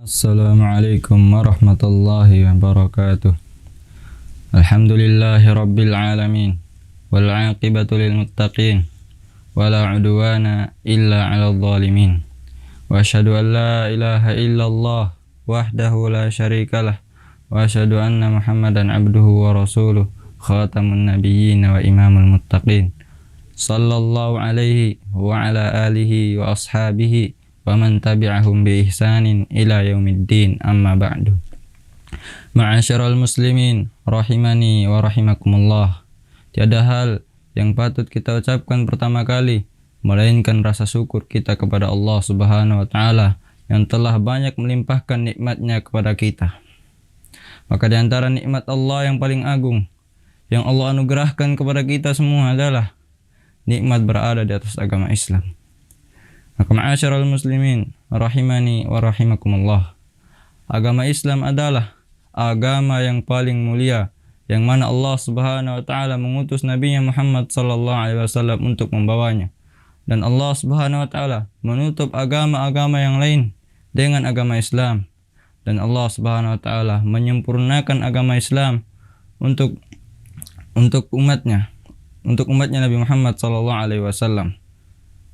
Assalamualaikum warahmatullahi wabarakatuh. Alhamdulillahi rabbil alamin. Wal aqibatu lil muttaqin. Wala udwana illa 'alal zalimin. Wa asyhadu an la ilaha illallah wahdahu la syarikalah. Wa asyhadu anna Muhammadan abduhu wa rasuluh. Khatamun nabiyyin wa imamul muttaqin. Sallallahu alaihi wa ala alihi wa ashabihi wa man tabi'ahum bi ihsanin ila yaumiddin, amma ba'du. Ma'asyiral muslimin rahimani wa rahimakumullah. Tiada hal yang patut kita ucapkan pertama kali melainkan rasa syukur kita kepada Allah Subhanahu wa taala yang telah banyak melimpahkan nikmatnya kepada kita. Maka di antara nikmat Allah yang paling agung yang Allah anugerahkan kepada kita semua adalah nikmat berada di atas agama Islam. Maka ma'asyiral muslimin rahimani wa rahimakumullah, agama Islam adalah agama yang paling mulia yang mana Allah Subhanahu wa taala mengutus Nabi Muhammad sallallahu alaihi wasallam untuk membawanya, dan Allah Subhanahu wa taala menutup agama-agama yang lain dengan agama Islam, dan Allah Subhanahu wa taala menyempurnakan agama Islam untuk umatnya Nabi Muhammad sallallahu alaihi wasallam.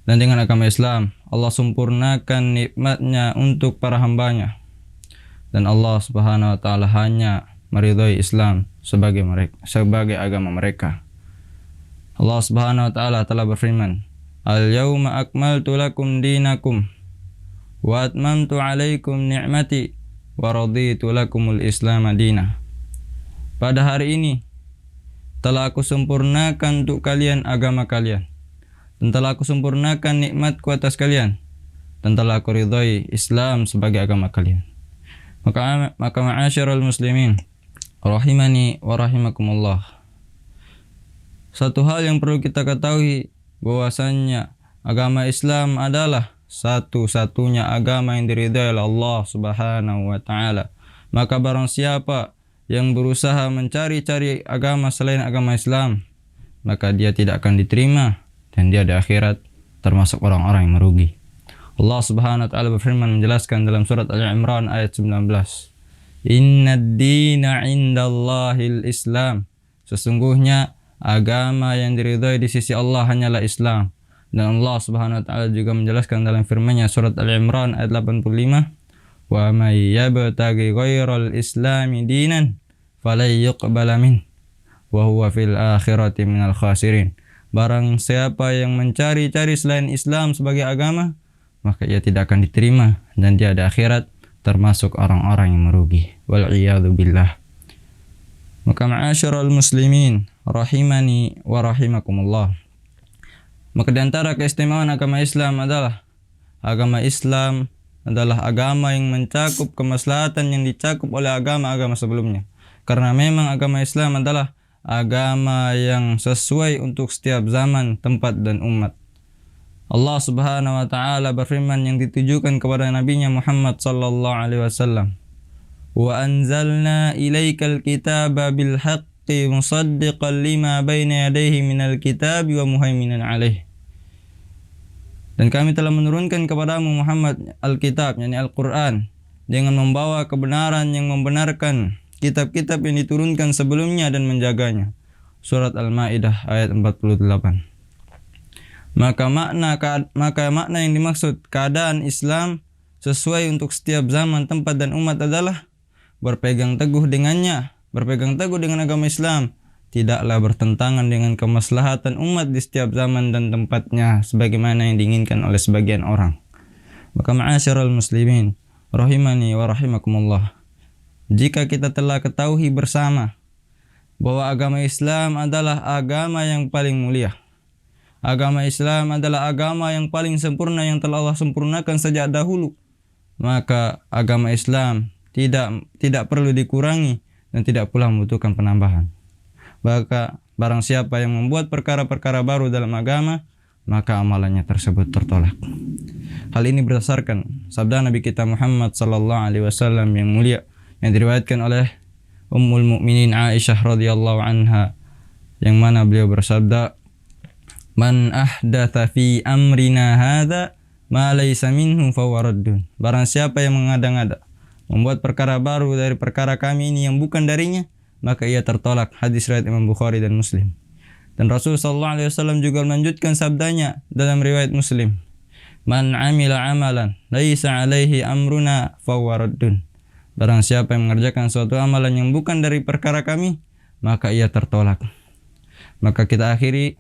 Dan dengan agama Islam Allah sempurnakan nikmatnya untuk para hambanya, dan Allah Subhanahu wa taala hanya meridhai Islam sebagai agama mereka. Allah Subhanahu wa taala telah berfirman, "Al-yauma akmaltu lakum dinakum wa atmamtu 'alaikum ni'mati wa raditu lakumul Islam madina." Pada hari ini telah aku sempurnakan untuk kalian agama kalian, dan telah aku sempurnakan nikmatku atas kalian, dan telah aku ridhai Islam sebagai agama kalian. Maka ma'asyiral muslimin rahimani wa rahimakumullah, satu hal yang perlu kita ketahui bahwasannya agama Islam adalah satu-satunya agama yang diridhai oleh Allah Subhanahu wa taala. Maka barang siapa yang berusaha mencari-cari agama selain agama Islam, maka dia tidak akan diterima, dan dia di akhirat termasuk orang-orang yang merugi. Allah Subhanahu wa taala berfirman menjelaskan dalam surat Al-Imran ayat 19, "Innad dina 'indallahil Islam." Sesungguhnya agama yang diridhai di sisi Allah hanyalah Islam. Dan Allah Subhanahu wa taala juga menjelaskan dalam firman-Nya surat Al-Imran ayat 85, "Wa may yabtaghi ghairal islami dinan falan yuqbala min wa huwa fil akhirati minal khasirin." Barang siapa yang mencari-cari selain Islam sebagai agama, maka ia tidak akan diterima, dan dia di akhirat termasuk orang-orang yang merugi. Wal iyadu billah. Maka ma'asyiral muslimin rahimani wa rahimakumullah, maka di antara keistimewaan agama Islam adalah agama Islam adalah agama yang mencakup kemaslahatan yang dicakup oleh agama-agama sebelumnya. Karena memang agama Islam adalah agama yang sesuai untuk setiap zaman, tempat, dan umat. Allah Subhanahu wa taala berfirman yang ditujukan kepada Nabi-Nya Muhammad sallallahu alaihi wasallam, "Wa anzalna ilaikal kitaba bil haqqi musaddiqan lima baina yadayhi minal kitabi wa muhaiminan alaih." Dan kami telah menurunkan kepadamu Muhammad Alkitab, yakni Al-Quran, dengan membawa kebenaran yang membenarkan kitab-kitab yang diturunkan sebelumnya dan menjaganya. Surat Al-Maidah ayat 48. Maka makna yang dimaksud keadaan Islam sesuai untuk setiap zaman, tempat, dan umat adalah berpegang teguh dengannya. Berpegang teguh dengan agama Islam tidaklah bertentangan dengan kemaslahatan umat di setiap zaman dan tempatnya sebagaimana yang diinginkan oleh sebagian orang. Maka ma'asyiral muslimin rahimani wa rahimakumullah, jika kita telah ketahui bersama bahwa agama Islam adalah agama yang paling mulia, agama Islam adalah agama yang paling sempurna yang telah Allah sempurnakan sejak dahulu, maka agama Islam tidak perlu dikurangi dan tidak pula membutuhkan penambahan. Maka barang siapa yang membuat perkara-perkara baru dalam agama, maka amalannya tersebut tertolak. Hal ini berdasarkan sabda Nabi kita Muhammad sallallahu alaihi wasallam yang mulia, yang diriwayatkan oleh Ummul Mukminin Aisyah radhiyallahu anha, yang mana beliau bersabda, "Man ahdatha fi amrina hadza ma laysa minhu fa huwa raddun." Barang siapa yang mengada-ngada membuat perkara baru dari perkara kami ini yang bukan darinya, maka ia tertolak. Hadis riwayat Imam Bukhari dan Muslim. Dan Rasul sallallahu alaihi wasallam juga melanjutkan sabdanya dalam riwayat Muslim, "Man 'amila 'amalan laisa 'alaihi amruna fahuwa raddun." Barang siapa yang mengerjakan suatu amalan yang bukan dari perkara kami, maka ia tertolak. Maka kita akhiri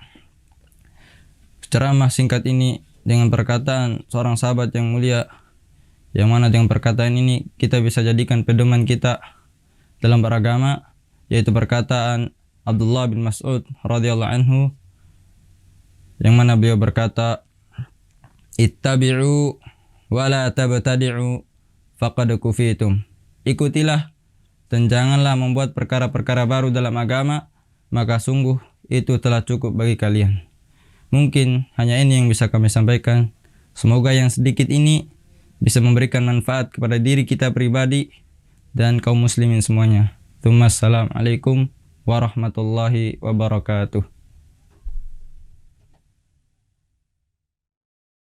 ceramah singkat ini dengan perkataan seorang sahabat yang mulia, yang mana dengan perkataan ini kita bisa jadikan pedoman kita dalam beragama, yaitu perkataan Abdullah bin Mas'ud radhiyallahu anhu, yang mana beliau berkata, "Ittabi'u wa la tabtadi'u faqad kufitum." Ikutilah dan janganlah membuat perkara-perkara baru dalam agama, maka sungguh itu telah cukup bagi kalian. Mungkin hanya ini yang bisa kami sampaikan. Semoga yang sedikit ini bisa memberikan manfaat kepada diri kita pribadi dan kaum muslimin semuanya. Assalamualaikum warahmatullahi wabarakatuh.